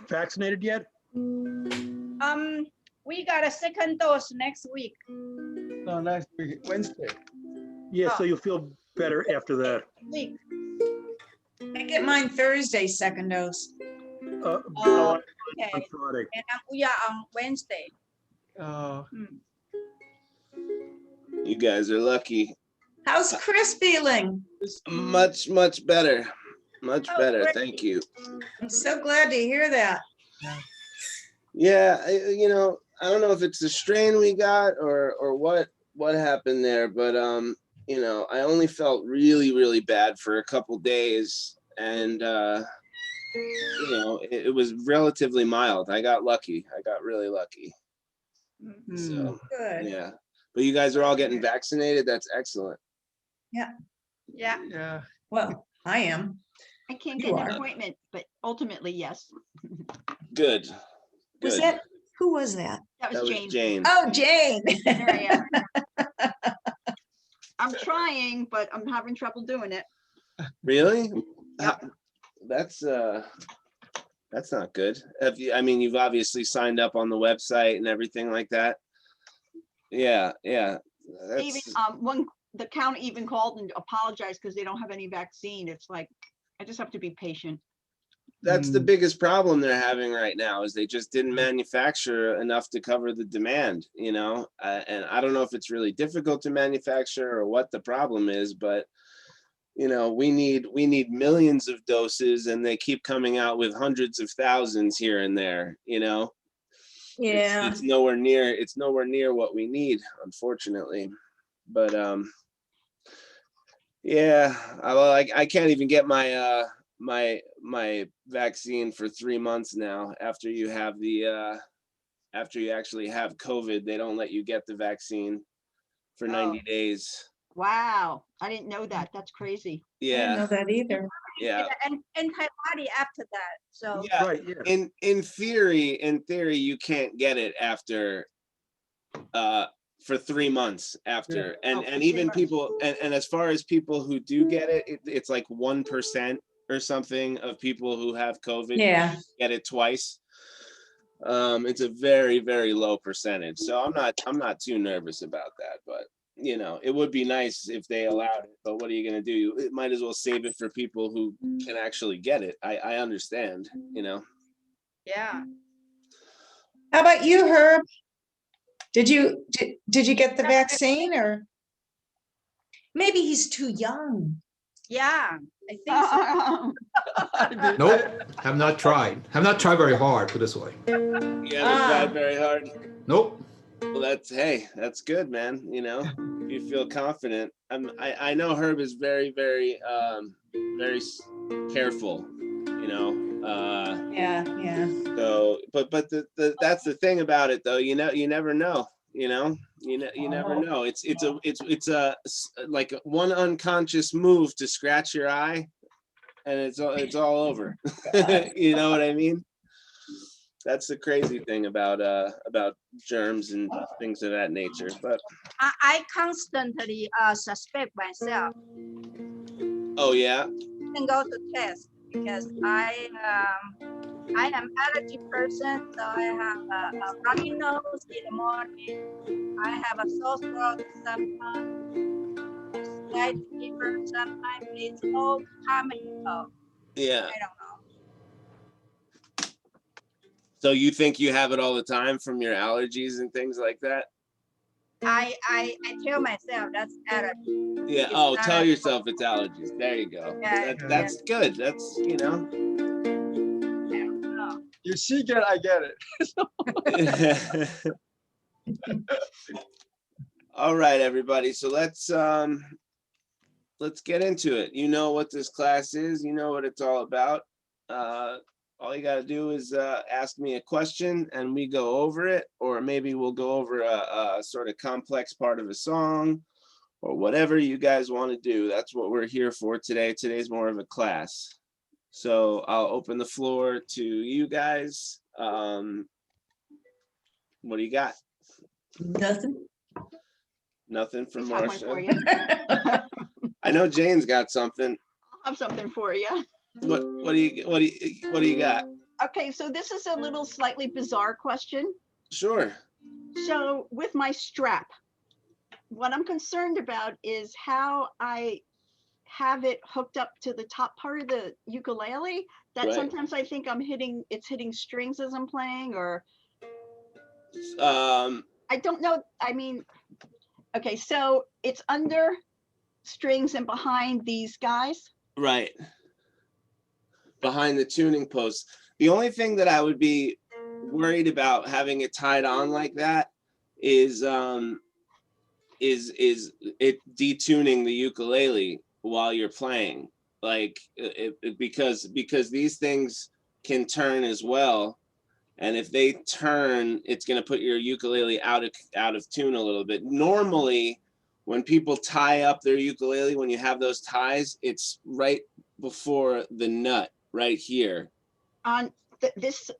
vaccinated yet? We got a second dose next week. No, next week, Wednesday. Yeah, so Oh. you'll feel better after that. Week. I get mine Thursday, second dose. No, on Okay. Friday. And we are on Wednesday. You guys are lucky. How's Chris feeling? Much better. Much Oh, better. great. Thank you. I'm so glad to hear that. Yeah, I don't know if it's the strain we got or what happened there, but I only felt really bad for a couple days, and it was relatively mild. I got lucky. I got really lucky. So Good. yeah, but you guys are all getting vaccinated. That's excellent. Yeah. Yeah. Well, I am. I can't You get an are. appointment, but ultimately, yes. Good. Was Good. that, who was that? That That was was Jane. Jane. Oh, Jane. There I am. I'm trying, but I'm having trouble doing it. Really? Yep. That's not good. You've obviously signed up on the website and everything like that. Yeah. Even the county even called and apologized because they don't have any vaccine. It's like, I just have to be patient. That's the biggest problem they're having right now is they just didn't manufacture enough to cover the demand, and I don't know if it's really difficult to manufacture or what the problem is, but we need millions of doses and they keep coming out with hundreds of thousands here and there. Yeah. It's nowhere near what we need, unfortunately. But yeah, I can't even get my my vaccine for 3 months now. After you actually have COVID, they don't let you get the vaccine for 90 days. Wow. I didn't know that. That's crazy. I didn't know Yeah, that either. yeah. And antibody after that. So Yeah, Right, yeah. in theory, you can't get it after for 3 months after. And Oh, for and 3 even months. people and as far as people who do get it, it's like 1% or something of people who have COVID Yeah. get it twice. It's a very low percentage. So I'm not too nervous about that, but it would be nice if they allowed it, but what are you going to do? It might as well save it for people who can actually get it. I understand. yeah. How about you, Herb? Did you get the vaccine or? Maybe he's too young. Yeah, I think so. Nope, have not tried. Have not tried very hard, put it this way. You haven't tried very hard. Nope. Well, that's good, man. If you feel confident. I know Herb is very careful. Yeah. So, but that's the thing about it, though. You never know. You never know. It's a like one unconscious move to scratch your eye, and it's all over. You know what I mean? That's the crazy thing about germs and things of that nature. But I constantly suspect myself oh yeah, and go to test because I am allergy person, so I have a runny nose in the morning. I have a sore throat sometimes, slight fever sometimes. It's all coming. So yeah. I don't know. So you think you have it all the time from your allergies and things like that? I tell myself that's allergy. Yeah. It's Oh, not tell a- yourself it's allergies. There you go. Yeah, That's good. That's I don't know. You see it, I get it. All right, everybody. So let's get into it. You know what this class is. You know what it's all about. All you got to do is ask me a question and we go over it, or maybe we'll go over a sort of complex part of a song or whatever you guys want to do. That's what we're here for today. Today's more of a class. So I'll open the floor to you guys. What do you got? Nothing. Nothing from Just have one for Marcia. you. I know Jane's got something. I'll have something for you. What do you got? Okay, so this is a little slightly bizarre question. Sure. So with my strap, what I'm concerned about is how I have it hooked up to the top part of the ukulele, that Right. sometimes I think it's hitting strings as I'm playing, or Um, I don't know. I mean, okay, so it's under strings and behind these guys. right. Behind the tuning post. The only thing that I would be worried about having it tied on like that is it detuning the ukulele while you're playing, like because these things can turn as well, and if they turn, it's going to put your ukulele out of tune a little bit. Normally, when people tie up their ukulele, when you have those ties, it's right before the nut, right here. On this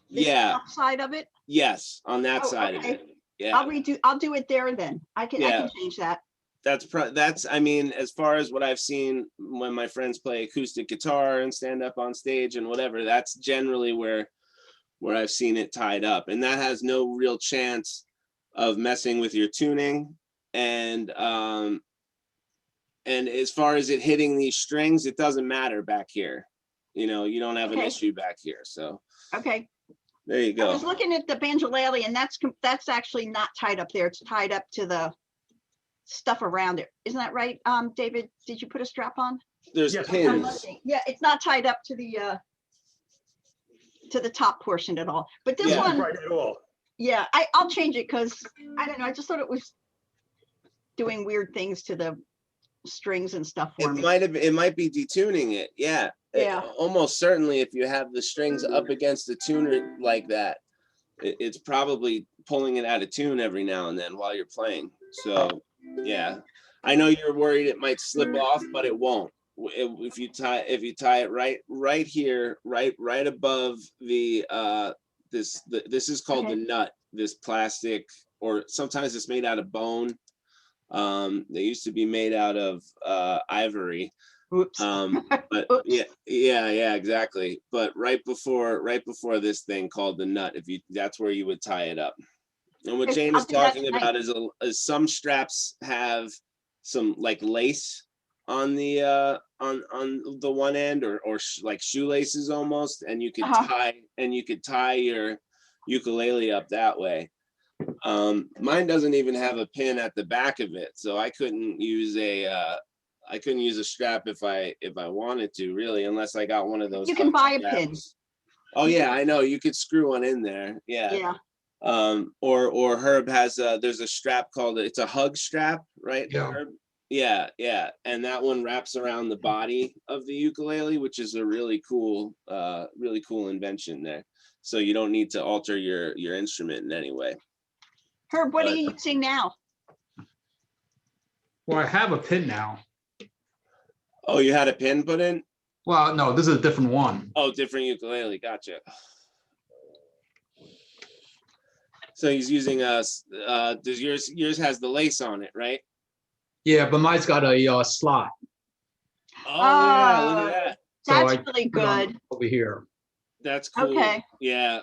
Yeah. top side of it. Yes, on that Oh, side okay. of it. Yeah. I'll do it there then. I can change that. That's I mean, as far as what I've seen when my friends play acoustic guitar and stand up on stage and whatever, that's generally where I've seen it tied up, and that has no real chance of messing with your tuning. And as far as it hitting these strings, it doesn't matter back here. You know, you don't have an Okay. issue back here. So Okay. there you I go. was looking at the banjolele, and that's actually not tied up there. It's tied up to the stuff around it. Isn't that right? David, did you put a strap on? There's Yes. I'm pins. looking. Yeah, it's not tied up to the top portion at all. But this Yeah. one, Right at all. yeah, I'll change it because I don't know. I just thought it was doing weird things to the strings and stuff for me. It might be detuning it. Yeah. Yeah. Almost certainly, if you have the strings up against the tuner like that, it's probably pulling it out of tune every now and then while you're playing. So yeah, I know you're worried it might slip off, but it won't. If you tie it right here, right above the this is called the nut, this plastic, or sometimes it's made out of bone. They used to be made out of ivory. Oops. But Oops. yeah, exactly. But right before this thing called the nut, that's where you would tie it up. And what Okay, Jane I'll is do that talking tonight. about is some straps have some like lace on the one end, or like shoelaces almost, and you could tie your ukulele up that way. Mine doesn't even have a pin at the back of it, so I couldn't use a strap if I wanted to, really, unless I got one of those. You can buy a straps. pin. Oh yeah, I know, you could screw one in there. Yeah. Yeah. Or Herb has there's a strap called, it's a hug strap, right? Yeah. Herb? Yeah, and that one wraps around the body of the ukulele, which is a really cool invention there. So you don't need to alter your instrument in any way. Herb, what are you using now? Well, I have a pin now. Oh, you had a pin put in? Well, no, this is a different one. Oh, different ukulele. Gotcha. So he's using does yours has the lace on it, right? Yeah, but mine's got a slot. Oh, yeah, look at that. So That's I really put it on good. over here. That's cool. Okay. Yeah.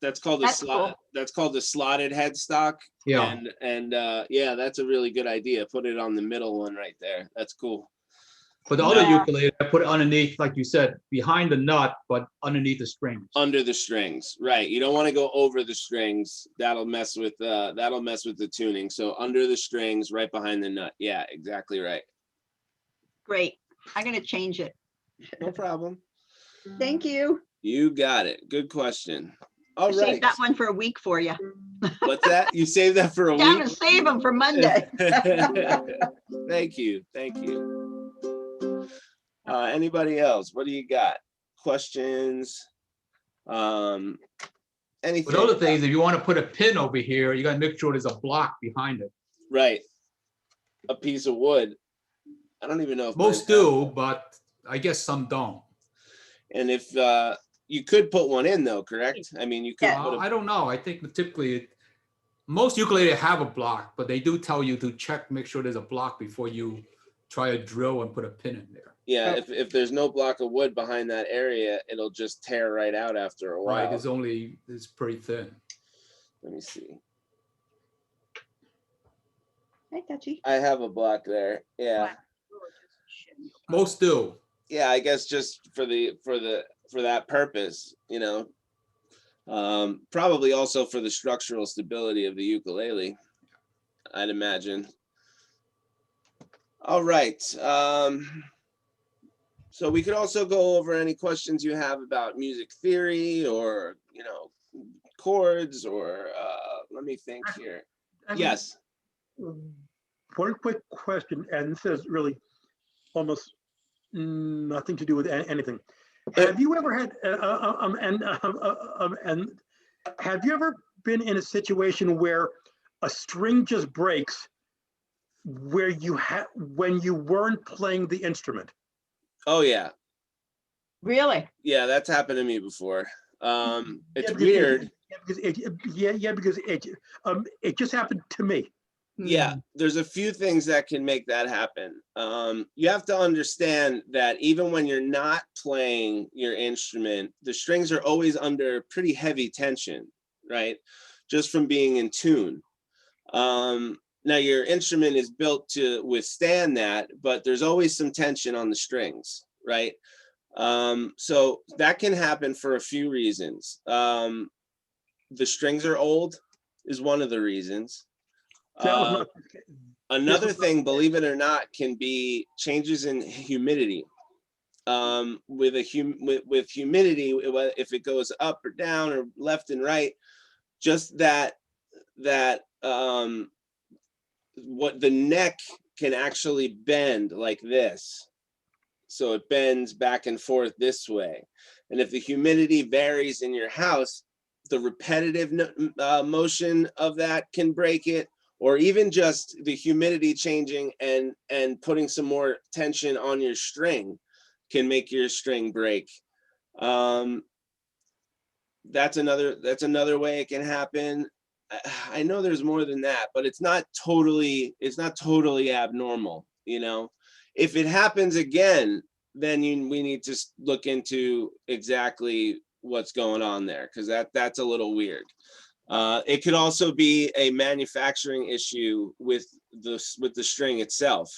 That's called the That's slot. cool. That's called the slotted headstock. Yeah. And yeah, that's a really good idea. Put it on the middle one right there. That's cool. For the other Yeah. ukulele, I put it underneath, like you said, behind the nut, but underneath the strings. Under the strings, right? You don't want to go over the strings. That'll mess with the tuning. So under the strings, right behind the nut. Yeah, exactly right. Great. I'm gonna change it. No problem. Thank you. You got it. Good question. All I right. saved that one for a week for you. What's that? You saved that for a I'm gonna week? save them for Monday. Thank you. Thank you. Anybody else? What do you got? Questions? Anything? But other things, if you want to put a pin over here, you got to make sure there's a block behind it. Right. A piece of wood. I don't even know if Most mine does. do, but I guess some don't. And if you could put one in though, correct? I mean, you could Yeah. put a, I don't know. I think typically most ukulele have a block, but they do tell you to check, make sure there's a block before you try a drill and put a pin in there. Yeah, if there's no block of wood behind that area, it'll just tear right out after a while. Right, it's pretty thin. Let me see. Hey, Dutchie. I have a block there. Yeah. Most do. Yeah, I guess just for that purpose, you know. Probably also for the structural stability of the ukulele, I'd imagine. All right. So we could also go over any questions you have about music theory or, you know, chords or let me think here. Yes. One quick question, and this is really almost nothing to do with anything. Have you ever had and have you ever been in a situation where a string just breaks where you had when you weren't playing the instrument? Oh yeah. Really? Yeah, that's happened to me before. It's Yeah, weird. Because it just happened to me. Yeah, there's a few things that can make that happen. You have to understand that even when you're not playing your instrument, the strings are always under pretty heavy tension, right? Just from being in tune. Now your instrument is built to withstand that, but there's always some tension on the strings, right? So that can happen for a few reasons. The strings are old is one of the reasons. That was not Another thing, believe it or not, can be changes in humidity. With humidity, if it goes up or down or left and right, just that what the neck can actually bend like this. So it bends back and forth this way. And if the humidity varies in your house, the repetitive motion of that can break it, or even just the humidity changing and putting some more tension on your string can make your string break. That's another way it can happen. I know there's more than that, but it's not totally abnormal, you know. If it happens again, then we need to look into exactly what's going on there, because that's a little weird. It could also be a manufacturing issue with the string itself.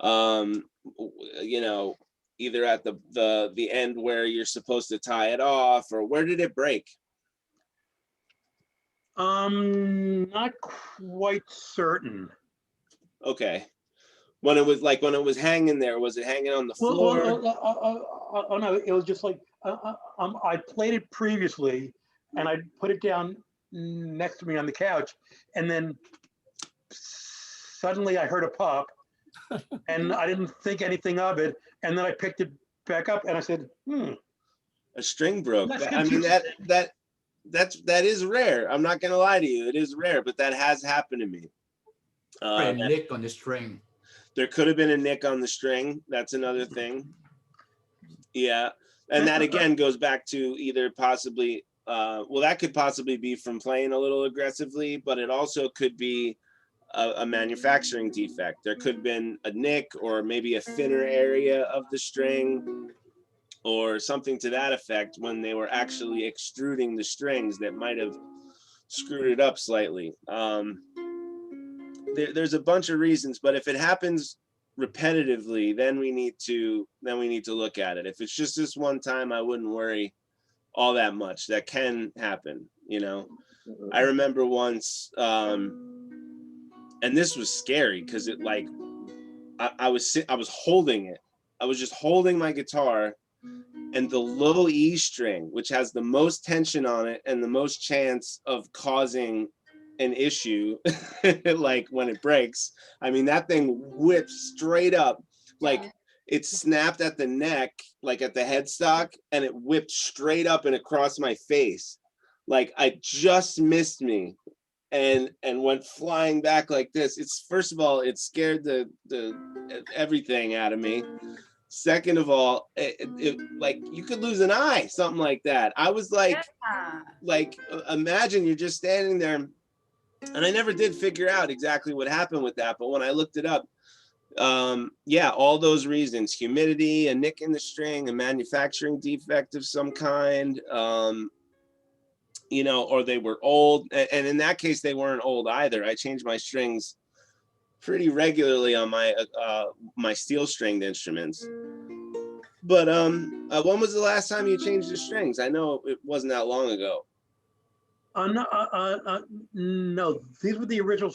You know, either at the end where you're supposed to tie it off, or where did it break? not quite certain. Okay. When it was hanging there, was it hanging on the floor? Oh no, it was just like I played it previously, and I put it down next to me on the couch, and then suddenly I heard a pop, and I didn't think anything of it, and then I picked it back up, and I said, A string broke. That's I mean, that is rare. I'm not gonna lie to you, it is rare, but that has happened to me. A nick on the string. There could have been a nick on the string. That's another thing. Yeah, and that again goes back to either possibly, well, that could possibly be from playing a little aggressively, but it also could be a manufacturing defect. There could have been a nick, or maybe a thinner area of the string, or something to that effect when they were actually extruding the strings that might have screwed it up slightly. There's a bunch of reasons, but if it happens repetitively, then we need to look at it. If it's just this one time, I wouldn't worry all that much. That can happen, you know. I remember once, and this was scary because it, like, I was holding it. I was just holding my guitar, and the low E string, which has the most tension on it and the most chance of causing an issue, like when it breaks, I mean, that thing whipped straight up, like it snapped at the neck, like at the headstock, and it whipped straight up and across my face. Like I just missed me and went flying back like this. It's, first of all, it scared the everything out of me. Second of all, it like you could lose an eye, something like that. I was like, imagine you're just standing there. And I never did figure out exactly what happened with that. But when I looked it up, Yeah, all those reasons: humidity, a nick in the string, a manufacturing defect of some kind, you know, or they were old. And in that case, they weren't old either. I changed my strings pretty regularly on my my steel stringed instruments. But when was the last time you changed the strings? I know it wasn't that long ago. No, these were the original.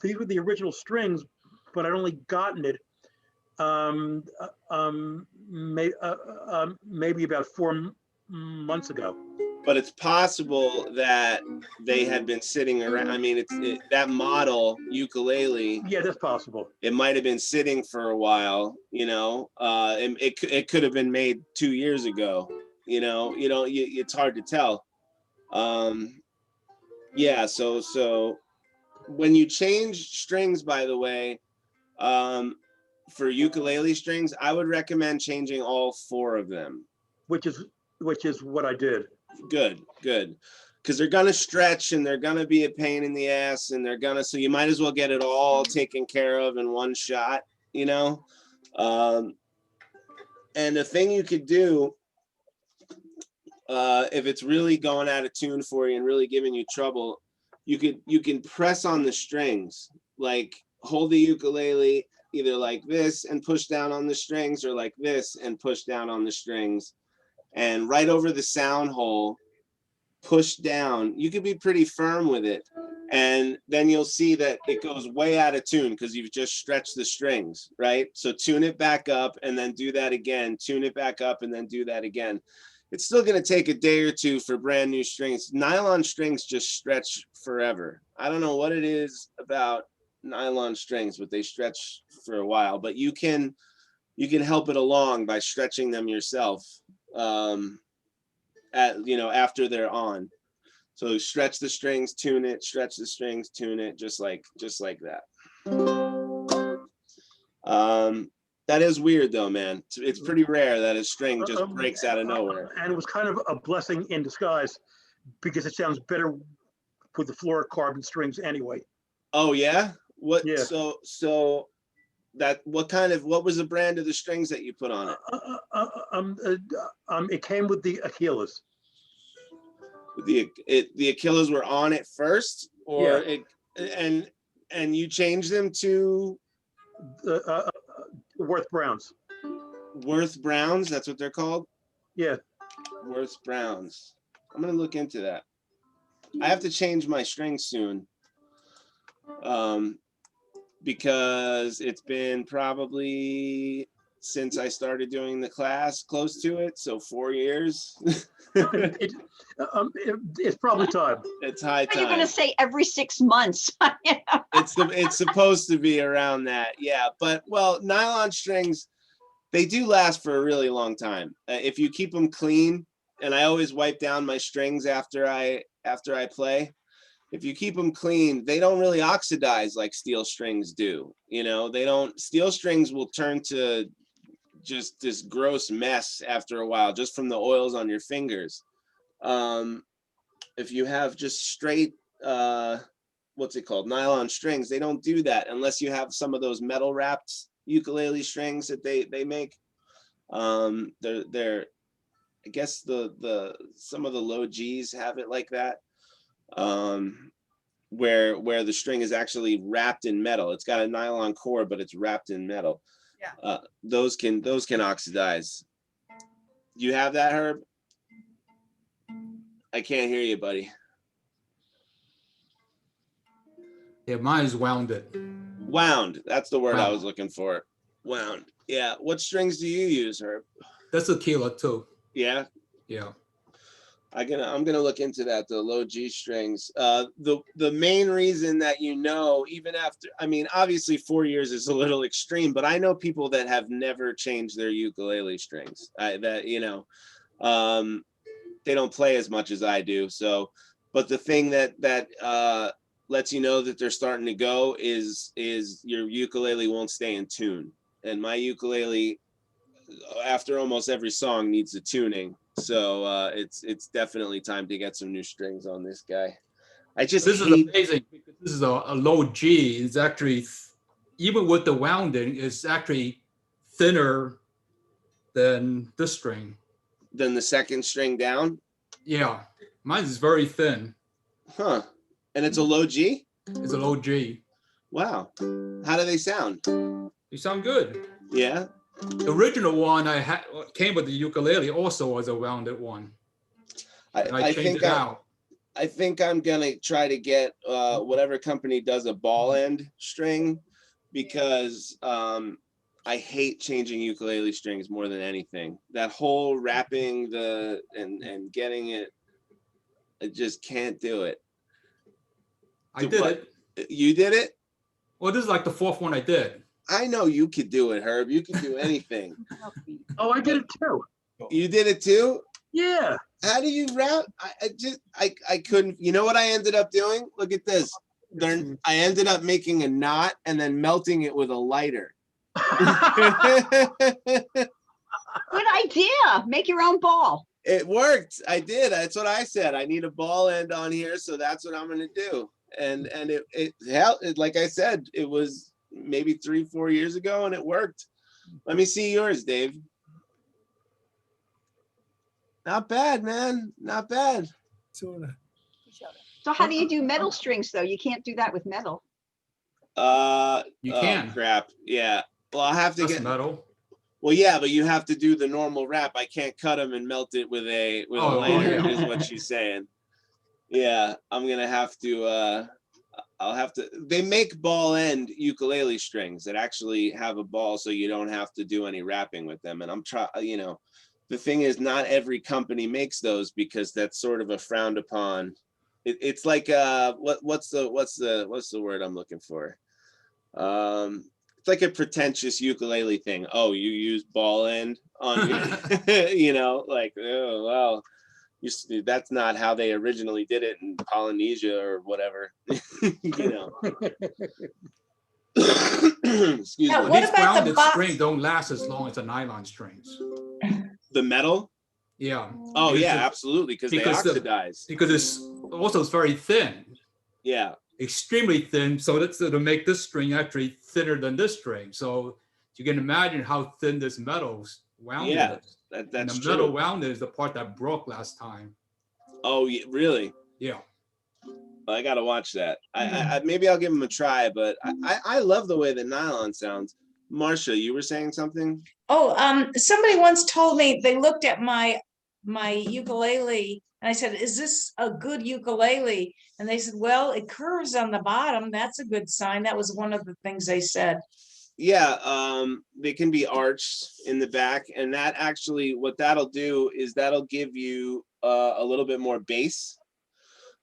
These were the original strings, but I'd only gotten it maybe about 4 months ago. But it's possible that they had been sitting around. I mean, that model ukulele. Yeah, that's possible. It might have been sitting for a while, you know. It could have been made 2 years ago, you know. It's hard to tell. Yeah, so when you change strings, by the way, for ukulele strings, I would recommend changing all 4 of them. Which is what I did. Good, because they're gonna stretch and they're gonna be a pain in the ass, and so you might as well get it all taken care of in one shot, you know. And the thing you could do, if it's really going out of tune for you and really giving you trouble, you can press on the strings, like hold the ukulele either like this and push down on the strings, or like this and push down on the strings. And right over the sound hole, push down. You can be pretty firm with it. And then you'll see that it goes way out of tune because you've just stretched the strings, right? So tune it back up and then do that again. Tune it back up and then do that again. It's still going to take a day or two for brand new strings. Nylon strings just stretch forever. I don't know what it is about nylon strings, but they stretch for a while. But you can help it along by stretching them yourself. After they're on. So stretch the strings, tune it, stretch the strings, tune it, just like that. That is weird though, man. It's pretty rare that a string just breaks out of nowhere. And it was kind of a blessing in disguise because it sounds better with the fluorocarbon strings anyway. Oh yeah? What? Yeah. So what was the brand of the strings that you put on it? It came with the Achilles. The Achilles were on it first, or yeah. and you changed them to Worth Browns. Worth Browns, that's what they're called? Yeah. Worth Browns. I'm gonna look into that. I have to change my strings soon. Because it's been probably since I started doing the class, close to it, so 4 years. It's probably time. It's high time. You're going to say every 6 months. It's supposed to be around that, yeah. But well, nylon strings, they do last for a really long time if you keep them clean. And I always wipe down my strings after I play. If you keep them clean, they don't really oxidize like steel strings do. You know, they don't. Steel strings will turn to just this gross mess after a while, just from the oils on your fingers. If you have just straight, what's it called, nylon strings, they don't do that unless you have some of those metal wrapped ukulele strings that they make. They're I guess some of the low G's have it like that. Where the string is actually wrapped in metal. It's got a nylon core, but it's wrapped in metal. Yeah. Those can oxidize. You have that, Herb? I can't hear you, buddy. Yeah, mine is wounded. Wound. That's the word I Wound. was looking for. Wound. Yeah. What strings do you use, Herb? That's a killer too. Yeah. Yeah. I'm gonna look into that, the low G strings. The main reason that, even after, I mean, obviously 4 years is a little extreme, but I know people that have never changed their ukulele strings. They don't play as much as I do. So, but the thing that lets you know that they're starting to go is your ukulele won't stay in tune. And my ukulele, after almost every song, needs a tuning. So it's definitely time to get some new strings on this guy. This is amazing because this is a low G. It's actually even with the wounding, it's actually thinner than this string. Then the second string down? Yeah, mine is very thin. Huh. And it's a low G? It's a low G. Wow. How do they sound? You sound good. Yeah. The original one I had came with the ukulele also was a rounded one. And I changed it out. I think I'm gonna try to get whatever company does a ball end string, because I hate changing ukulele strings more than anything. That whole wrapping and getting it, I just can't do it. I did it. You did it? Well, this is like the fourth one I did. I know you could do it, Herb. You could do anything. Oh, I did it too. You did it too? Yeah. How do you wrap? I couldn't. You know what I ended up doing? Look at this. I ended up making a knot and then melting it with a lighter. Good idea. Make your own ball. It worked. I did. That's what I said. I need a ball end on here, so that's what I'm gonna do. And it helped. Like I said, it was maybe 3-4 years ago, and it worked. Let me see yours, Dave. Not bad, man. Not bad. So how do you do metal strings though? You can't do that with metal. You can. Crap. Yeah. Well, I'll have to That's get metal. Well, yeah, but you have to do the normal wrap. I can't cut them and melt it with a lighter, yeah. is what she's saying. Yeah, I'm gonna have to. I'll have to. They make ball end ukulele strings that actually have a ball, so you don't have to do any wrapping with them. And I'm trying. You know, the thing is, not every company makes those because that's sort of a frowned upon. It's like what's the word I'm looking for? It's like a pretentious ukulele thing. Oh, you use ball end on your, you know, like, oh, well, that's not how they originally did it in Polynesia or whatever, you know. Excuse Now, me. what These about the rounded box? strings don't last as long as the nylon strings. The metal? Yeah. Oh, Because yeah, the- absolutely, because they because the- oxidize. Because it's also very thin, Yeah, extremely thin. So that's to make this string actually thinner than this string. So you can imagine how thin this metal's wounded Yeah, is. that's And the true. metal wounded is the part that broke last time. Oh, yeah, really? Yeah. I gotta watch that. I maybe I'll give them a try, but I love the way the nylon sounds. Marcia, you were saying something? Oh, somebody once told me they looked at my ukulele and I said, "Is this a good ukulele?" And they said, "Well, it curves on the bottom. That's a good sign." That was one of the things they said. Yeah, they can be arched in the back, and that actually, what that'll do is that'll give you a little bit more bass.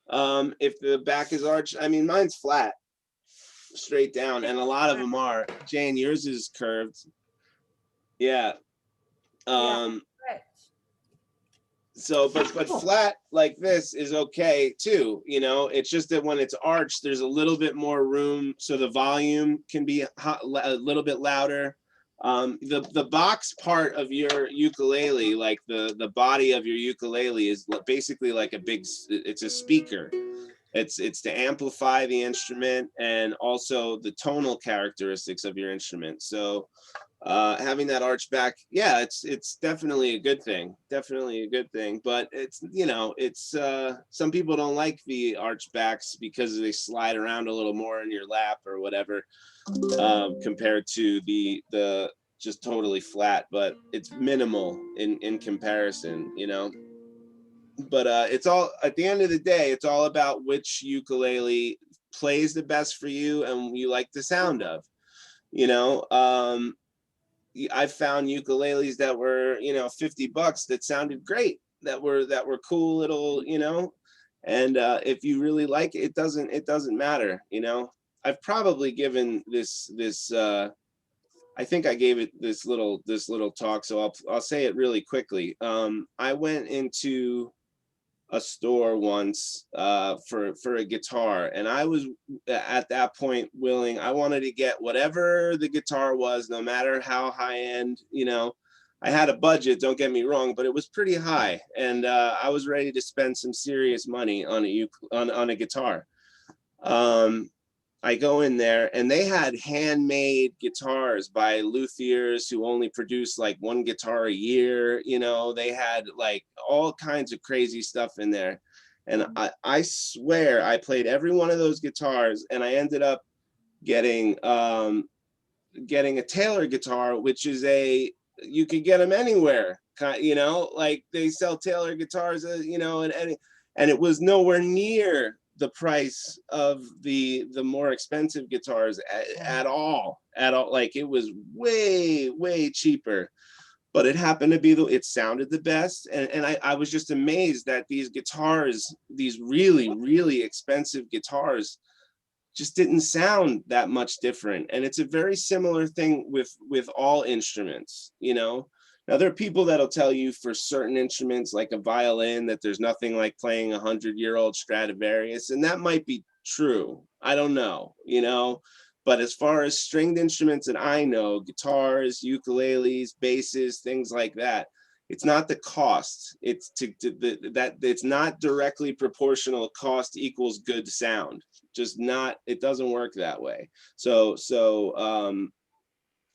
If the back is arched, I mean, mine's flat, straight down, and a lot of them are. Jane, yours is curved. Yeah. So, but flat like this is okay too, you know. It's just that when it's arched, there's a little bit more room, so the volume can be a little bit louder. The box part of your ukulele, like the body of your ukulele, is basically like it's a speaker. It's to amplify the instrument and also the tonal characteristics of your instrument. So having that arch back, yeah, it's definitely a good thing. Definitely a good thing. But it's, you know, it's some people don't like the arch backs because they slide around a little more in your lap or whatever, compared to the just totally flat, but it's minimal in comparison, you know. But it's all, at the end of the day, it's all about which ukulele plays the best for you and you like the sound of, you know. I've found ukuleles that were, you know, $50 that sounded great, that were cool little, you know. And if you really like it, it doesn't matter, you know. I've probably given this I think I gave it this little talk, so I'll say it really quickly. I went into a store once for a guitar, and I was at that point I wanted to get whatever the guitar was, no matter how high end, you know. I had a budget, don't get me wrong, but it was pretty high, and I was ready to spend some serious money on a guitar. I go in there and they had handmade guitars by luthiers who only produce like one guitar a year. You know, they had like all kinds of crazy stuff in there. And I swear I played every one of those guitars, and I ended up getting getting a Taylor guitar, which is you could get them anywhere, you know, like they sell Taylor guitars, you know, and it was nowhere near the price of the more expensive guitars at all. Like it was way cheaper, but it happened to be it sounded the best. And I was just amazed that these guitars, these really expensive guitars, just didn't sound that much different. And it's a very similar thing with all instruments, you know. Now there are people that'll tell you for certain instruments like a violin that there's nothing like playing 100-year-old Stradivarius, and that might be true. I don't know, you know. But as far as stringed instruments that I know, guitars, ukuleles, basses, things like that, it's not the cost. It's that it's not directly proportional. Cost equals good sound. Just not. It doesn't work that way.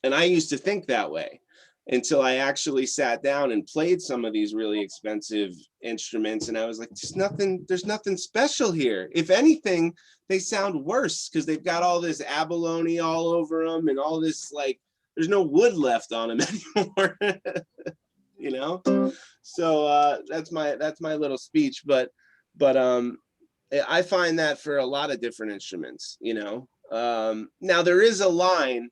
And I used to think that way until I actually sat down and played some of these really expensive instruments, and I was like, there's nothing special here. If anything, they sound worse because they've got all this abalone all over them and all this, like, there's no wood left on them anymore. You know. So that's my little speech, but I find that for a lot of different instruments, you know. Now there is a line.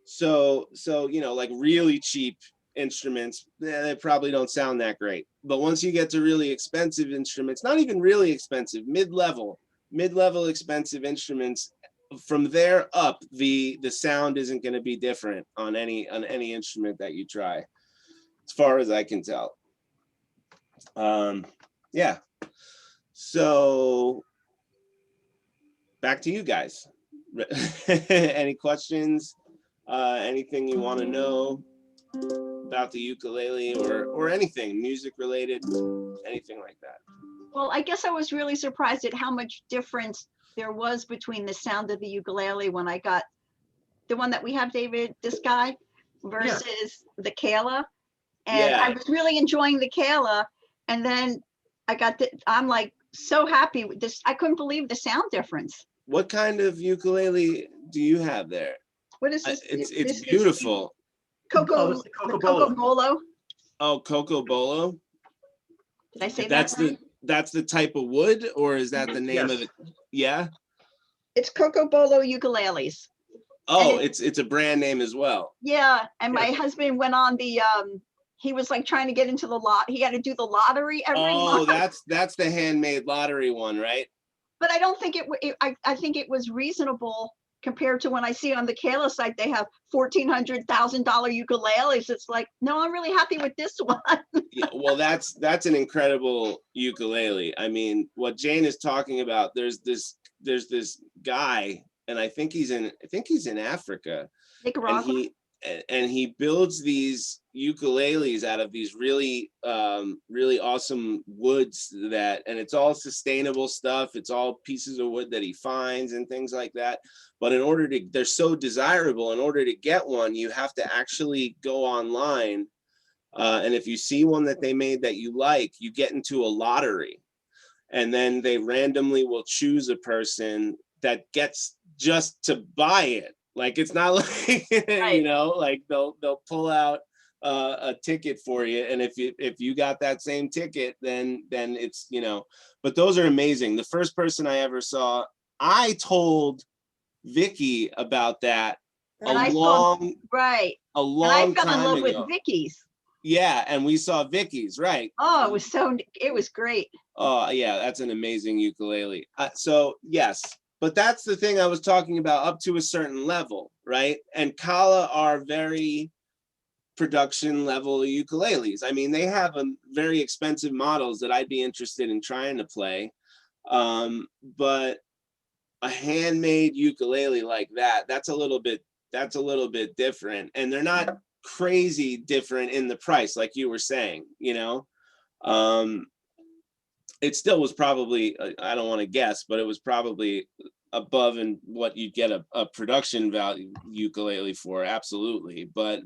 So, you know, like really cheap instruments, they probably don't sound that great. But once you get to really expensive instruments, not even really expensive, mid-level expensive instruments, from there up, the sound isn't going to be different on any instrument that you try, as far as I can tell. Yeah. So back to you guys. Any questions? Anything you want to know about the ukulele or anything music related, anything like that? Well, I guess I was really surprised at how much difference there was between the sound of the ukulele when I got the one that we have, David, this guy, versus the Kala. And I was really enjoying the Kala. And then I'm like so happy with this. I couldn't believe the sound difference. What kind of ukulele do you have there? What is this? It's beautiful. Coco Bolo. Oh, Coco Bolo. Did I say that right? That's the type of wood, or is that the name of it? Yeah. It's Coco Bolo ukuleles. Oh, it's a brand name as well. Yeah, and my husband went on the he was like trying to get into the lot. He had to do the lottery every month. Oh, that's the handmade lottery one, right? But I don't think I think it was reasonable compared to when I see on the Kala site they have $1,400,000 ukuleles. It's like, no, I'm really happy with this one. Yeah, well, that's an incredible ukulele. I mean, what Jane is talking about, there's this guy, and I think he's in Africa. Nicaragua. And he builds these ukuleles out of these really awesome woods and it's all sustainable stuff. It's all pieces of wood that he finds and things like that. But they're so desirable, in order to get one, you have to actually go online. And if you see one that they made that you like, you get into a lottery, and then they randomly will choose a person that gets just to buy it. Like, it's not like, you know, like they'll pull out a ticket for you. And if you got that same ticket, then it's, you know, but those are amazing. The first person I ever saw, I told Vicky about that a long time ago. I fell in love with Vicky's. Yeah, and we saw Vicky's, right. Oh, it was great. Oh, yeah, that's an amazing ukulele. So, yes. But that's the thing I was talking about, up to a certain level, right? And Kala are very production level ukuleles. I mean, they have very expensive models that I'd be interested in trying to play. But a handmade ukulele like that's a little bit different. And they're not crazy different in the price, like you were saying, you know? It still was probably, I don't want to guess, but it was probably above and what you get a production value ukulele for, absolutely, but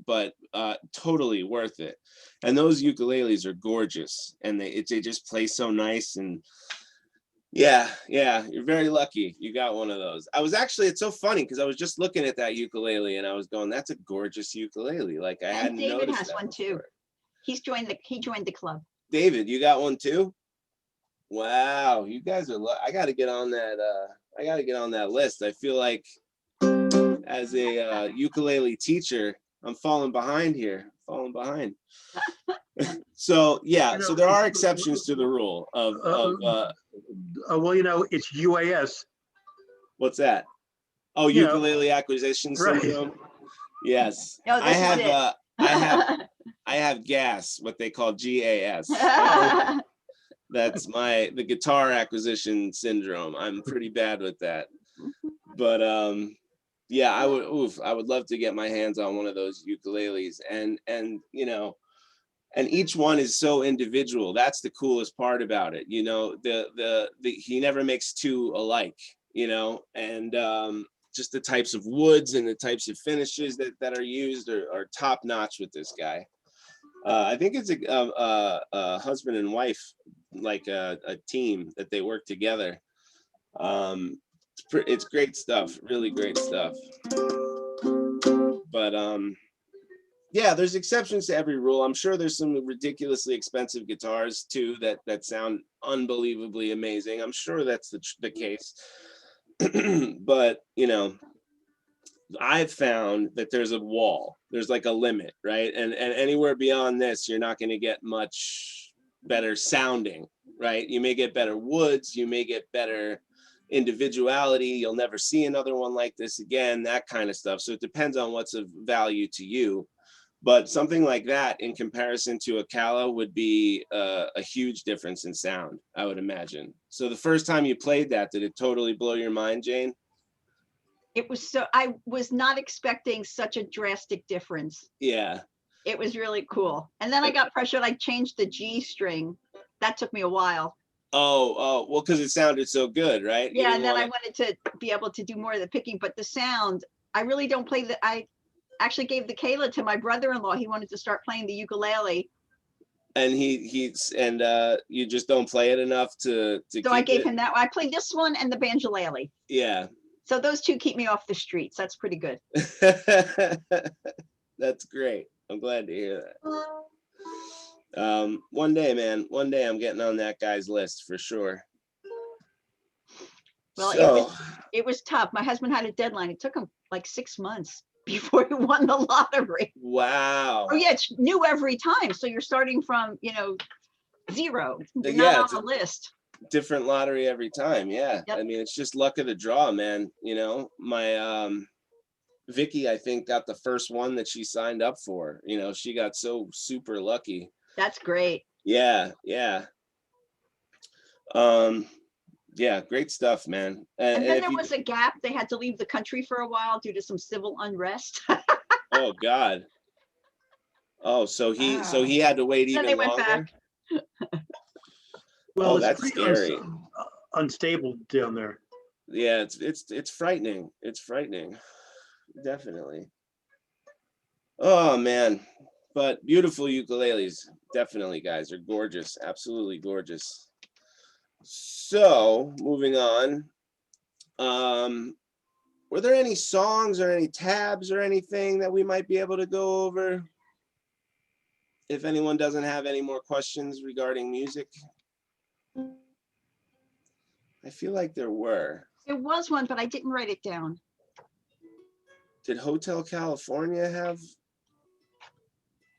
totally worth it. And those ukuleles are gorgeous, and they just play so nice. And yeah, you're very lucky you got one of those. It's so funny because I was just looking at that ukulele and I was going, that's a gorgeous ukulele. Like I And hadn't David noticed has that one too. before. He joined the club. David, you got one too? Wow, you guys are, I got to get on that list. I feel like as a ukulele teacher, I'm falling behind here, So yeah, so there are exceptions to the rule of Well, you know, it's UAS. what's that? Oh, You know, ukulele acquisition right. syndrome. Yes, Oh, this is it. I have GAS, what they call GAS. That's the guitar acquisition syndrome. I'm pretty bad with that. But yeah, I would love to get my hands on one of those ukuleles, and you know, and each one is so individual. That's the coolest part about it. You know, he never makes two alike, you know, and just the types of woods and the types of finishes that are used are top notch with this guy. I think it's a husband and wife, like a team that they work together. It's great stuff, really great stuff. But yeah, there's exceptions to every rule. I'm sure there's some ridiculously expensive guitars too that sound unbelievably amazing. I'm sure that's the case. But you know, I've found that there's a wall. There's like a limit, right? And anywhere beyond this, you're not going to get much better sounding, right? You may get better woods, you may get better individuality. You'll never see another one like this again, that kind of stuff. So it depends on what's of value to you. But something like that in comparison to a Kala would be a huge difference in sound, I would imagine. So the first time you played that, did it totally blow your mind, Jane? It was I was not expecting such a drastic difference. Yeah. It was really cool. And then I got pressured. I changed the G string. That took me a while. Oh, well, because it sounded so good, right? Yeah, and then I wanted to be able to do more of the picking, but the sound, I really don't play I actually gave the Kala to my brother-in-law. He wanted to start playing the ukulele. And you just don't play it enough to So I gave him that. I played this one and the banjolele. Yeah. So those two keep me off the streets. That's pretty good. That's great. I'm glad to hear that. One day, man, I'm getting on that guy's list for sure. Well, so, it was tough. My husband had a deadline. It took him like 6 months before he won the lottery. Wow. Oh yeah, it's new every time. So you're starting from, you know, zero. You're Yeah, not on the list. Different lottery every time. Yeah. Yep. I mean, it's just luck of the draw, man. You know, my Vicky, I think, got the first one that she signed up for. You know, she got so super lucky. That's great. Yeah. Yeah, great stuff, man. And then there was a gap. They had to leave the country for a while due to some civil unrest. Oh God. Oh, so he had to wait even Then they went longer. back. Well, it's that's pretty scary. Unstable down there. Yeah, it's frightening. It's frightening. Definitely. Oh man. But beautiful ukuleles. Definitely, guys. They're gorgeous. Absolutely gorgeous. So moving on. Were there any songs or any tabs or anything that we might be able to go over? If anyone doesn't have any more questions regarding music. I feel like there were. There was one, but I didn't write it down. Did Hotel California have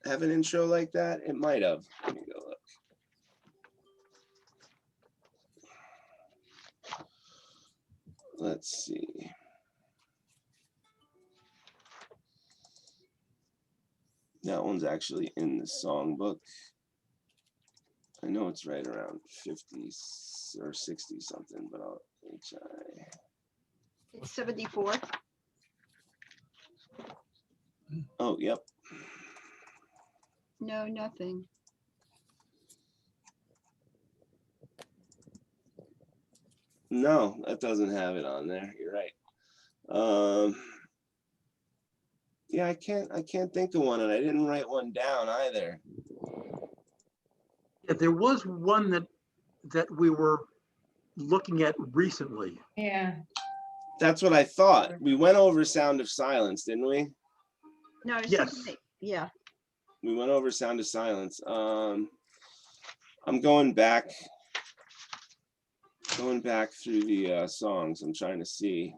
an intro like that? It might have. Let me go look. Let's see. That one's actually in the songbook. I know it's right around 50 or 60 something, but I'll HI. It's 74. Oh, yep. No, nothing. No, that doesn't have it on there. You're right. Yeah, I can't think of one, and I didn't write one down either. Yeah, there was one that we were looking at recently. Yeah. That's what I thought. We went over Sound of Silence, didn't we? No, I was Yes. thinking yeah. We went over Sound of Silence. I'm going back through the songs. I'm trying to see,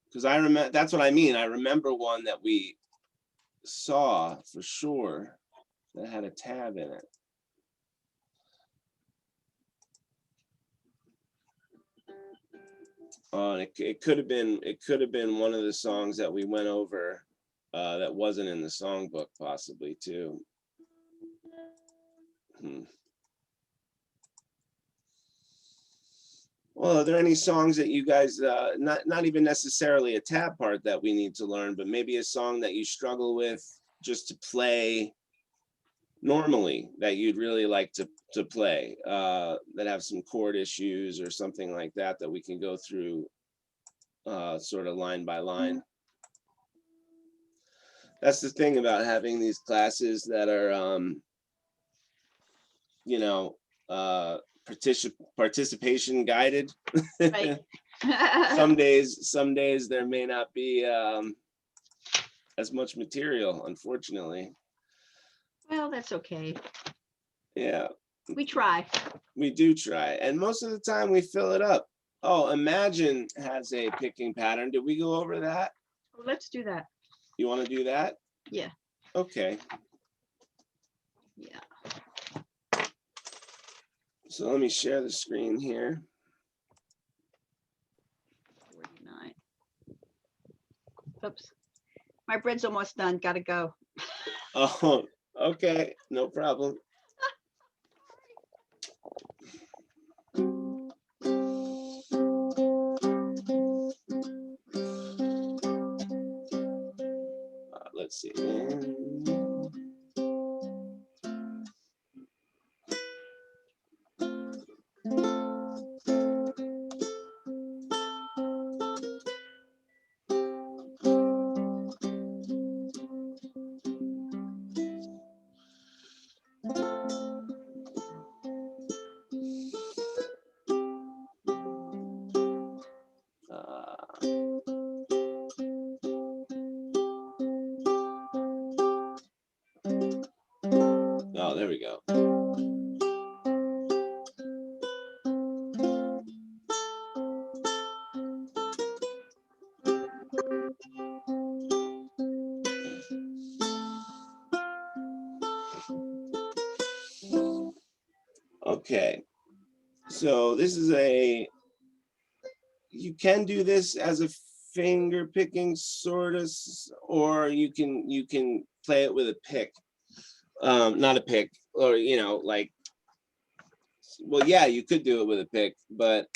because I remember, that's what I mean. I remember one that we saw for sure that had a tab in it. And it could have been one of the songs that we went over that wasn't in the songbook, possibly too. Well, are there any songs that you guys, not even necessarily a tab part that we need to learn, but maybe a song that you struggle with just to play normally, that you'd really like to play, that have some chord issues or something like that, that we can go through sort of line by line? That's the thing about having these classes that are, you know, participation guided. Right. Some days there may not be as much material, unfortunately. Well, that's okay. Yeah, We try. we do try, and most of the time we fill it up. Oh, Imagine has a picking pattern. Did we go over that? Well, let's do that. You want to do that? Yeah. Okay. Yeah. So let me share the screen here. 49. Oops. My bread's almost done. Gotta go. Oh, okay, no problem. Let's see. Oh, there we go. Okay, so this is you can do this as a finger picking sort of, or you can play it with a pick. Not a pick, or you know, like, well, yeah, you could do it with a pick, but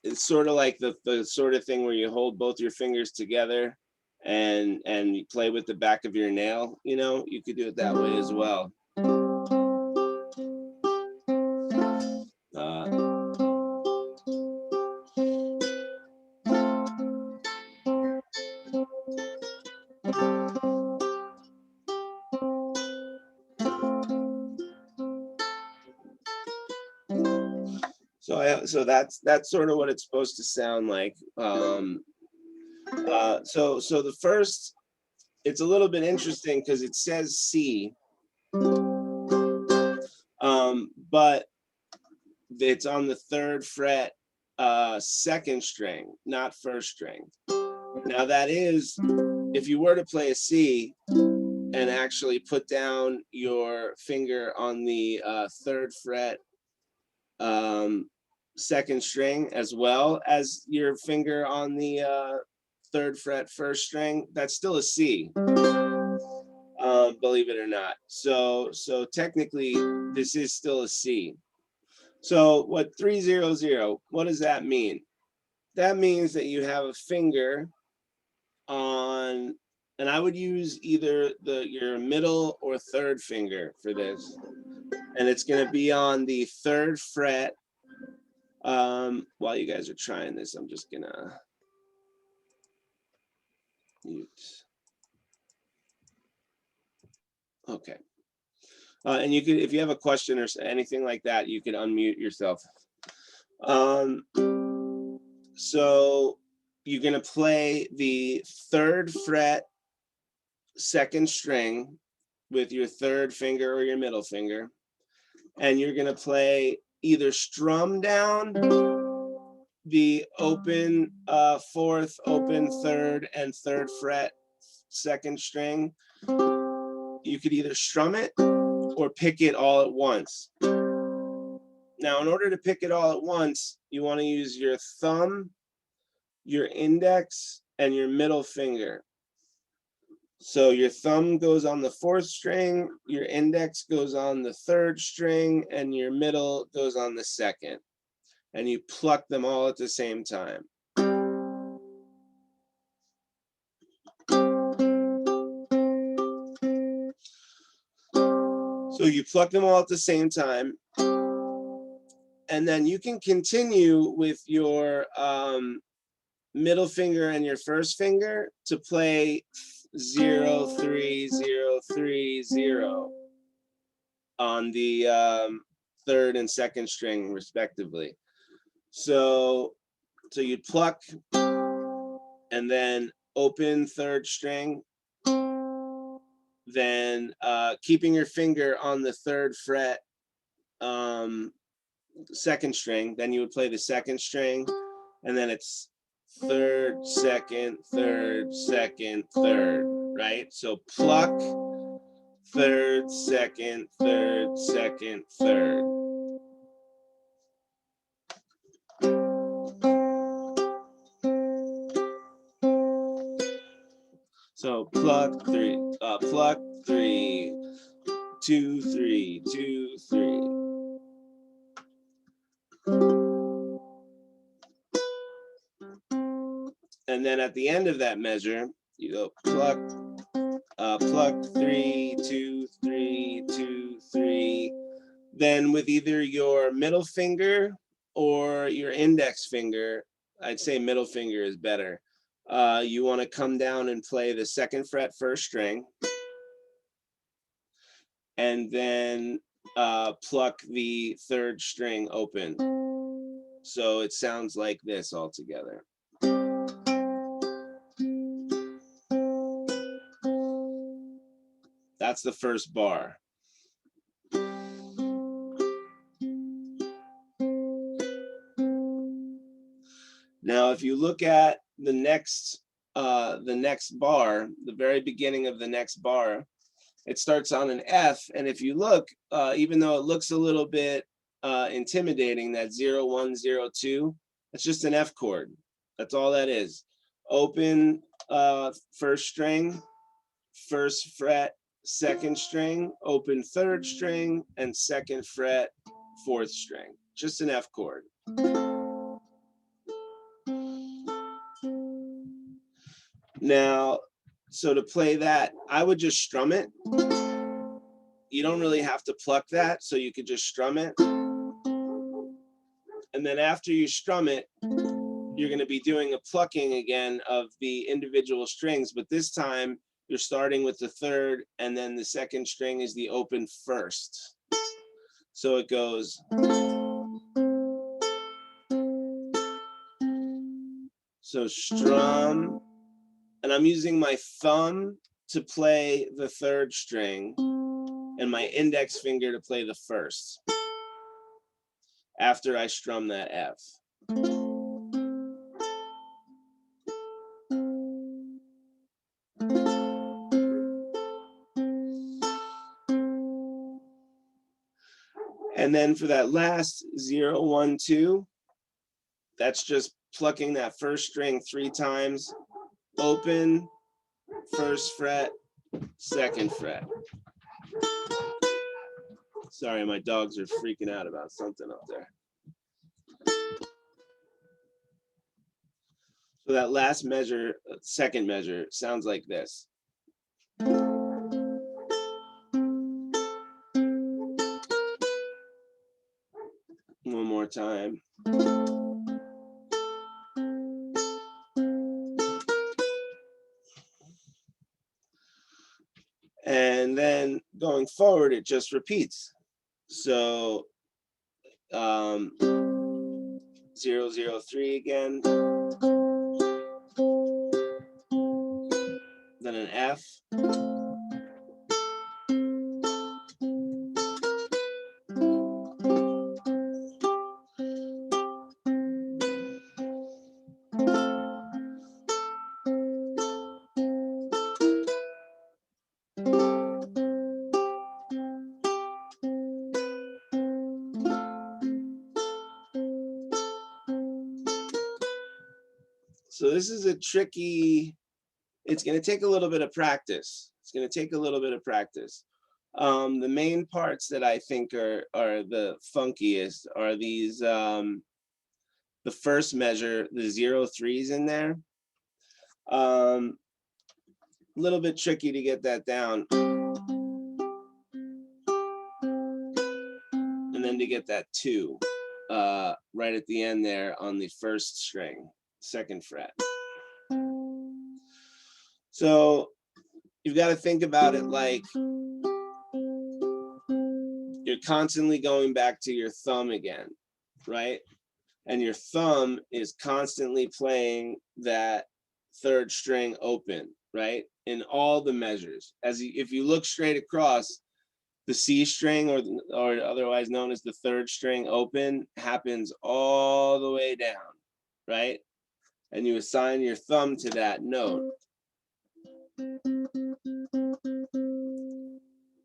it's sort of like the sort of thing where you hold both your fingers together and you play with the back of your nail. You know, you could do it that way as well. So that's sort of what it's supposed to sound like. So the first, it's a little bit interesting because it says C, but it's on the 3rd fret, 2nd string, not 1st string. Now that is, if you were to play a C and actually put down your finger on the 3rd fret, 2nd string, as well as your finger on the 3rd fret 1st string, that's still a C, believe it or not. So technically this is still a C. So what 300, what does that mean? That means that you have a finger on, and I would use either your middle or 3rd finger for this, and it's going to be on the 3rd fret While you guys are trying this, I'm just gonna mute. Okay. And you could, if you have a question or anything like that, you can unmute yourself. So you're gonna play the 3rd fret, 2nd string with your 3rd finger or your middle finger. And you're gonna play either strum down the open 4th, open 3rd, and 3rd fret 2nd string. You could either strum it or pick it all at once. Now, in order to pick it all at once, you want to use your thumb, your index, and your middle finger. So your thumb goes on the 4th string, your index goes on the 3rd string, and your middle goes on the 2nd. And you pluck them all at the same time. So you pluck them all at the same time. And then you can continue with your middle finger and your 1st finger to play 0, 3, 0, 3, 0 on the 3rd and 2nd string respectively. So you'd pluck and then open 3rd string, then keeping your finger on the 3rd fret 2nd string, then you would play the 2nd string, and then it's 3rd, 2nd, 3rd, 2nd, 3rd, right? So pluck, 3rd, 2nd, 3rd, 2nd, 3rd. So pluck 3, 2, 3, 2, 3. And then at the end of that measure, you go pluck, pluck 3, 2, 3, 2, 3. Then with either your middle finger or your index finger, I'd say middle finger is better. You want to come down and play the 2nd fret 1st string, and then pluck the 3rd string open. So it sounds like this all together. That's the 1st bar. Now, if you look at the next bar, the very beginning of the next bar, it starts on an F. And if you look, even though it looks a little bit intimidating, that 0, 1, 0, 2, it's just an F chord. That's all that is. Open 1st string, 1st fret, 2nd string, open 3rd string, and 2nd fret, 4th string. Just an F chord. Now, so to play that, I would just strum it. You don't really have to pluck that, so you could just strum it. And then after you strum it, you're going to be doing a plucking again of the individual strings, but this time you're starting with the 3rd, and then the 2nd string is the open 1st. So it goes. So strum, and I'm using my thumb to play the 3rd string and my index finger to play the 1st after I strum that F. And then for that last 0, 1, 2, that's just plucking that 1st string 3 times, open, 1st fret, 2nd fret. Sorry, my dogs are freaking out about something up there. So that last measure, 2nd measure, sounds like this. One more time. And then going forward, it just repeats. So 003 again. Then an F. So this is a tricky, it's going to take a little bit of practice. It's going to take a little bit of practice. The main parts that I think are the funkiest are these, the first measure, the 0.3s in there. A little bit tricky to get that down. And then to get that 2 right at the end there on the first string, 2nd fret. So you've got to think about it like you're constantly going back to your thumb again, right? And your thumb is constantly playing that 3rd string open, right? In all the measures. If you look straight across, the C string, or otherwise known as the 3rd string open, happens all the way down, right? And you assign your thumb to that note.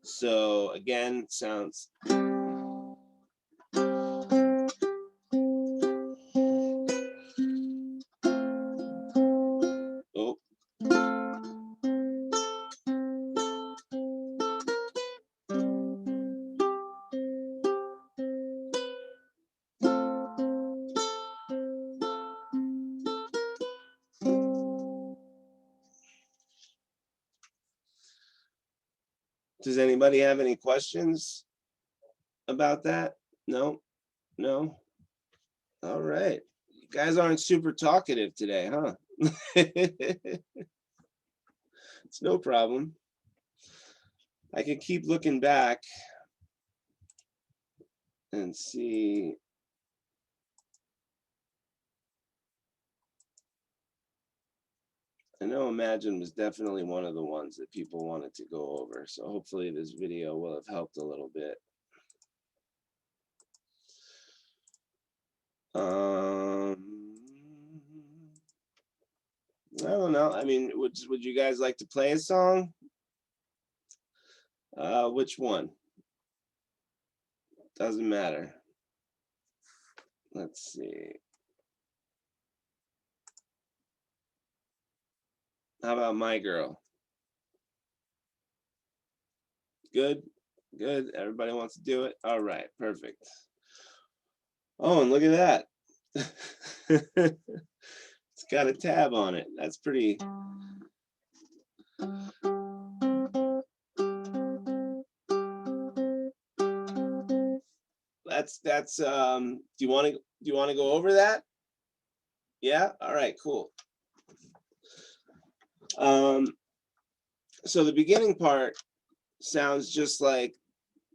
So again, sounds. Oh. Does anybody have any questions about that? No? No? All right. You guys aren't super talkative today, huh? It's no problem. I could keep looking back and see. I know Imagine was definitely one of the ones that people wanted to go over. So hopefully this video will have helped a little bit. I don't know. I mean, would you guys like to play a song? Which one? Doesn't matter. Let's see. How about My Girl? Good, good. Everybody wants to do it. All right, perfect. Oh, and look at that. It's got a tab on it. That's pretty. That's do you want to go over that? Yeah, all right, cool. So the beginning part sounds just like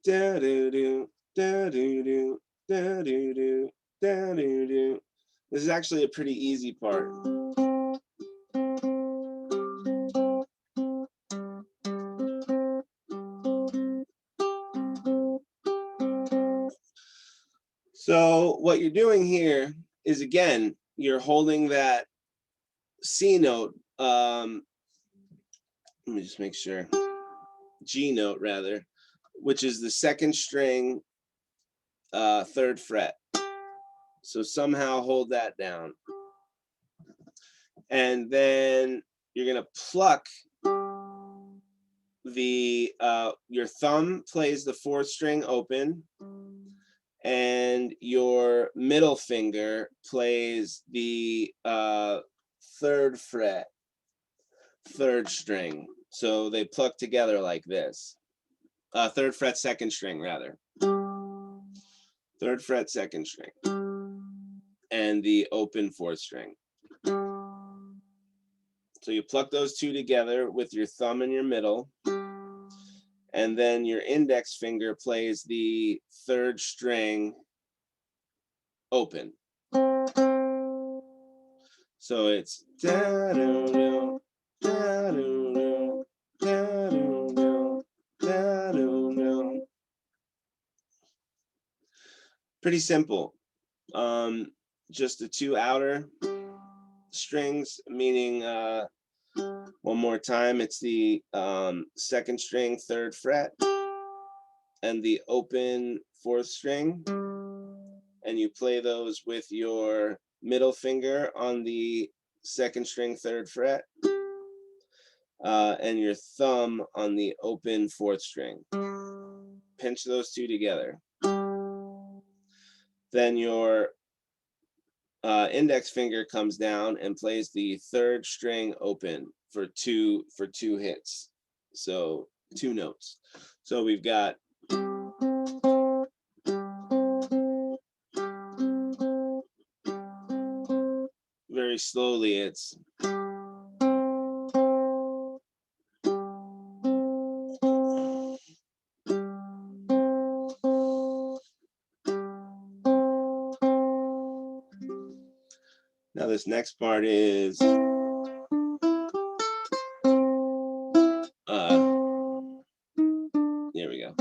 da do do da do do da do do da do do. This is actually a pretty easy part. So what you're doing here is, again, you're holding that C note. Let me just make sure. G note rather, which is the 2nd string, 3rd fret. So somehow hold that down. And then you're gonna pluck the, your thumb plays the 4th string open, and your middle finger plays the 3rd fret, 3rd string. So they pluck together like this. 3rd fret, 2nd string rather. 3rd fret, 2nd string, and the open 4th string. So you pluck those two together with your thumb and your middle, and then your index finger plays the 3rd string open. So it's da-do-do, da-do-do, da-do-do, da-do-do. Pretty simple. Just the 2 outer strings, meaning one more time, it's the 2nd string 3rd fret and the open 4th string, and you play those with your middle finger on the 2nd string 3rd fret and your thumb on the open 4th string. Pinch those two together. Then your index finger comes down and plays the 3rd string open for two hits. So 2 notes. So we've got very slowly, it's now this next part is here we go.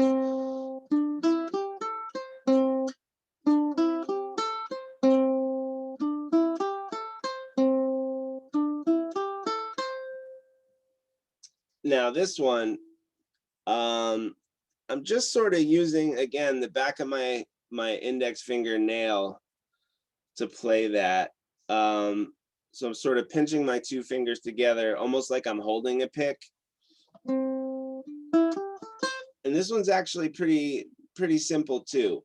Now this one, I'm just sort of using, again, the back of my index finger nail to play that. So I'm sort of pinching my 2 fingers together, almost like I'm holding a pick. And this one's actually pretty simple too.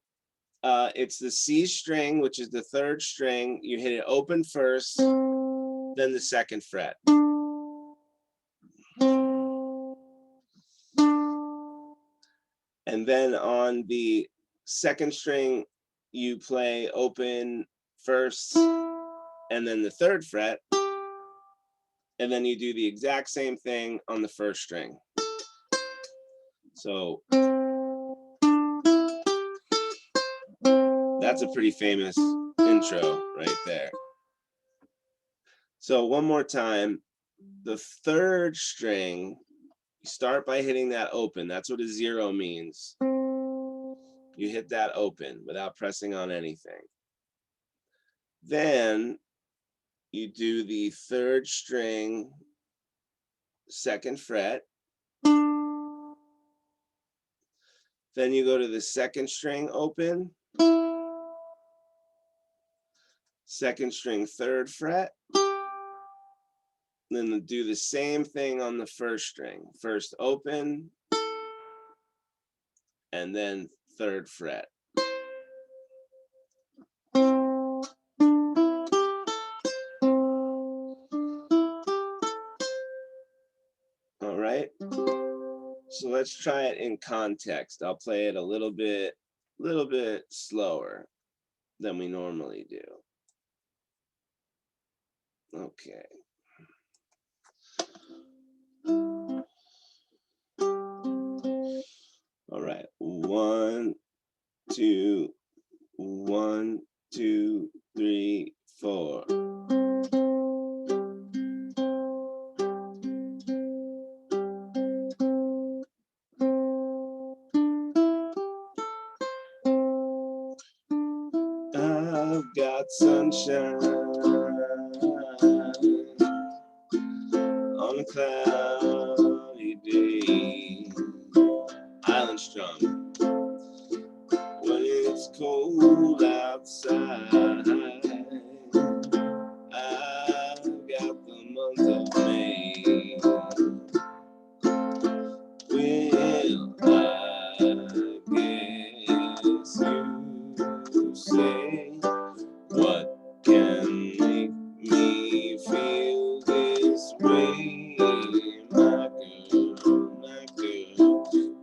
It's the C string, which is the 3rd string. You hit it open first, then the 2nd fret. And then on the 2nd string, you play open first, and then the 3rd fret. And then you do the exact same thing on the 1st string. So that's a pretty famous intro right there. So one more time, the 3rd string, you start by hitting that open. That's what a 0 means. You hit that open without pressing on anything. Then you do the 3rd string, 2nd fret. Then you go to the 2nd string open, 2nd string 3rd fret. Then do the same thing on the 1st string. First open, and then 3rd fret. All right. So let's try it in context. I'll play it a little bit slower than we normally do. Okay. All right. 1, 2, 1, 2, 3, 4. I've got sunshine on a cloudy day, island strung when it's cold outside. I've got the month of May. Well, I guess you say, what can make me feel this way?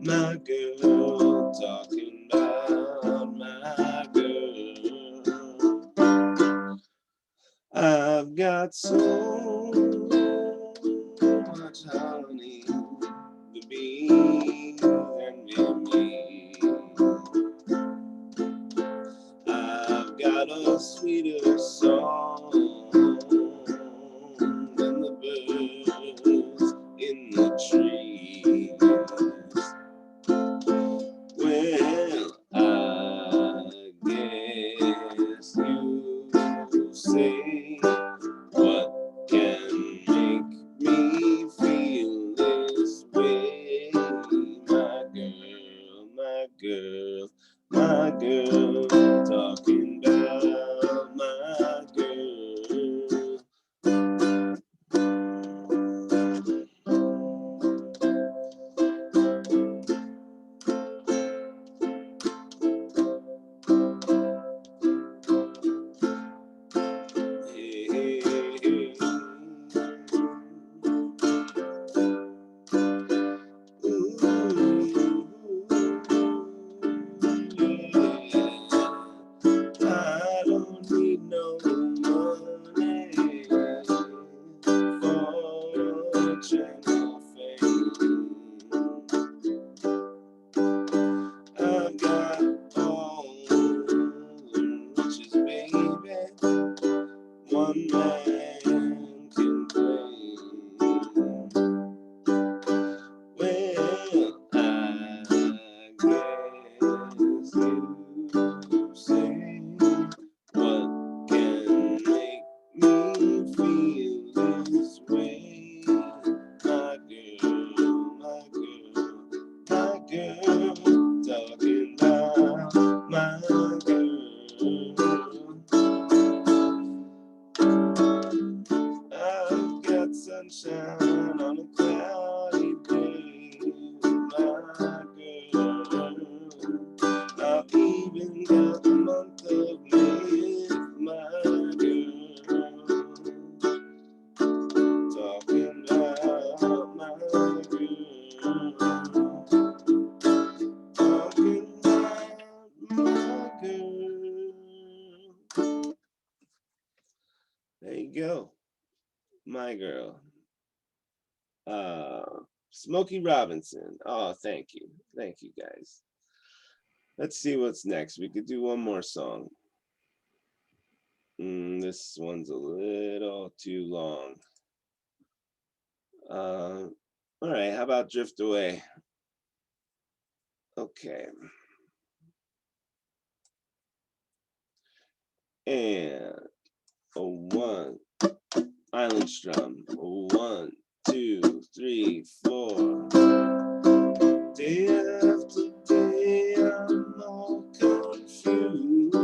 My girl, talking about my girl. got so much honey, the bees envy me. I've got a sweeter song than the birds in the trees. Well, I guess you say, what can make me feel this way? My girl, my girl, my girl, talking about my girl. Hey, hey, hey. Ooh, yeah. I don't need no money, fortune or fame. I've got all the riches, baby, one man can claim. Well, I guess you say, what can make me feel this way? My girl, my girl, my girl, talking about my girl. I've got sunshine on a cloudy day with my girl. I've even got the month of May with my girl. Talking about my girl. Talking about my girl. There you go. My girl. Smokey Robinson. Oh, thank you. Thank you, guys. Let's see what's next. We could do one more song. This one's a little too long. All right, how about Drift Away? Okay. And a one, island strum. 1, 2, 3, 4. Day after day, I'm all confused.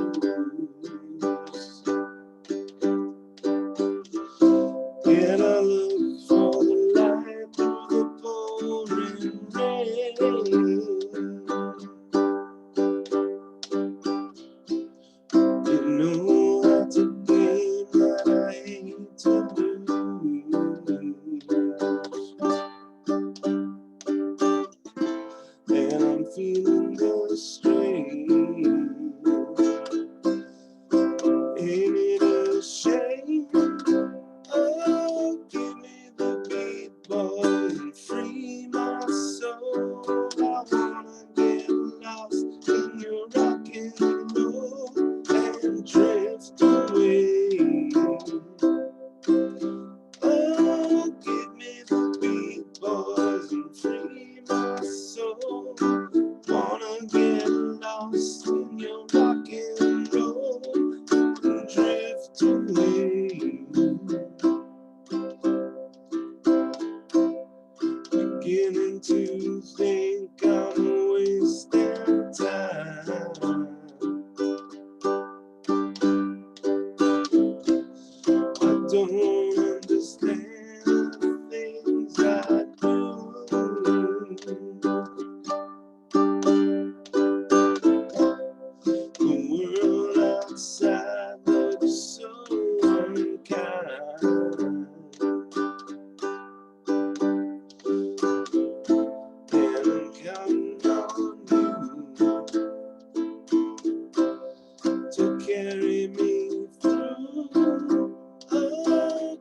And I look for the light through the pouring rain. You know that's a game that I hate to lose. And I'm feeling the strain. Ain't it a shame? Oh, give me the beat, boy, and free my soul. I wanna get lost in your rock and roll and drift away. Oh, give me the beat, boys, and free my soul. Wanna get lost in your rock and roll and drift away. Beginning to think I'm wasting time. I don't understand the things I do. The world outside looks so unkind. And I'm counting on you to carry me through. Oh,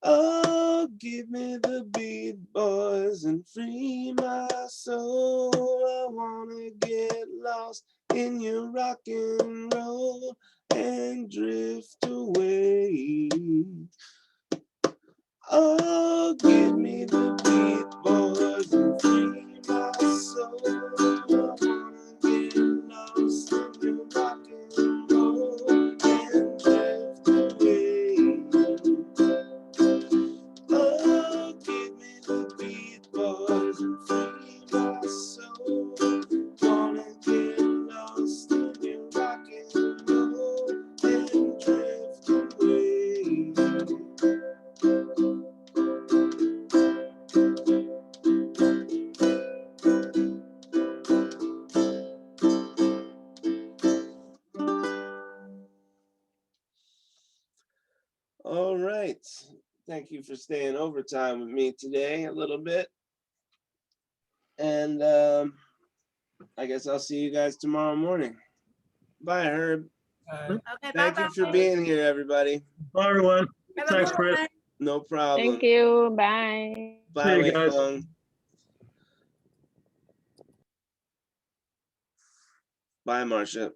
Oh, give me the beat, boys, and free my soul. I wanna get lost in your rock and roll and drift away. Oh, give me the beat, boys, and free my soul. I wanna get lost in your rock and roll and drift away. Oh, give me the beat, boys, and free my soul. Wanna get lost in your rock and roll and drift away. All right. Thank you for staying overtime with me today a little bit. And I guess I'll see you guys tomorrow morning. Bye, Herb. Okay, Thank you for bye-bye. being here, everybody. Bye, everyone. Have a Thanks, good Chris. one. No problem. Thank you. Bye. Bye, See you Wei guys. Feng. Bye, Marcia.